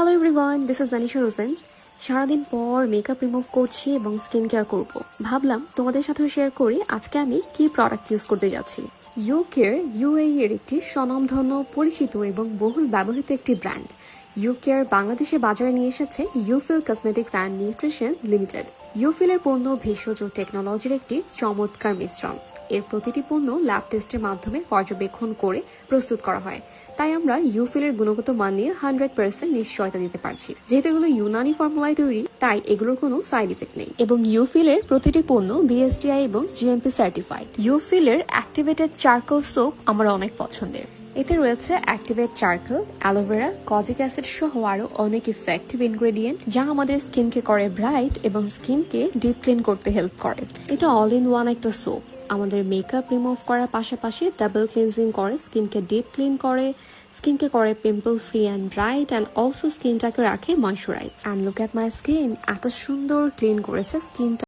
Hello everyone, this is Anisha Hossain. সারাদিন পর makeup remove করছি এবং স্কিন কেয়ার করবো। ভাবলাম তোমাদের সাথেও শেয়ার করি আজকে আমি কি প্রোডাক্ট ইউজ করতে যাচ্ছি। ইউ কেয়ার ইউএই এর একটি স্বনামধন্য, পরিচিত এবং বহুল ব্যবহৃত একটি ব্র্যান্ড। ইউ কেয়ার বাংলাদেশে বাজারে নিয়ে এসেছে ইউফিল কসমেটিক্স অ্যান্ড নিউট্রিশন লিমিটেড। ইউফিলের পণ্য ভেষজ টেকনোলজির একটি চমৎকার মিশ্রণ। এর প্রতিটি পণ্য ল্যাব টেস্টের মাধ্যমে পর্যবেক্ষণ করে প্রস্তুত করা হয়, তাই আমরা ইউফিলের গুণগত মান নিয়ে 100% নিশ্চয়তা দিতে পারছি। যেহেতু এগুলো ইউনানি ফর্মুলায় তৈরি, তাই এগুলোর কোনো সাইড ইফেক্ট নেই এবং ইউফিলের প্রতিটি পণ্য বিএসটিআই এবং জিএমপি সার্টিফাইড। ইউফিলের অ্যাক্টিভেটেড চারকোল সোপ আমার অনেক পছন্দের। এতে রয়েছে activate charcoal, aloe vera, kojic acid সহ আরো অনেক ইফেক্টিভ ইনগ্রেডিয়েন্ট, যা আমাদের স্কিনকে করে ব্রাইট এবং স্কিনকে ডিপ ক্লিন করতে হেল্প করে। এটা অল ইন ওয়ান একটা সোপ আমাদের মেকআপ রিমুভ করার পাশাপাশি ডাবল ক্লিনজিং করে, স্কিনকে ডিপ ক্লিন করে, স্কিনকে করে pimple free and bright, and also স্কিনটাকে রাখে moisturise. And look at my skin, এত সুন্দর ক্লিন করেছে স্কিনটা।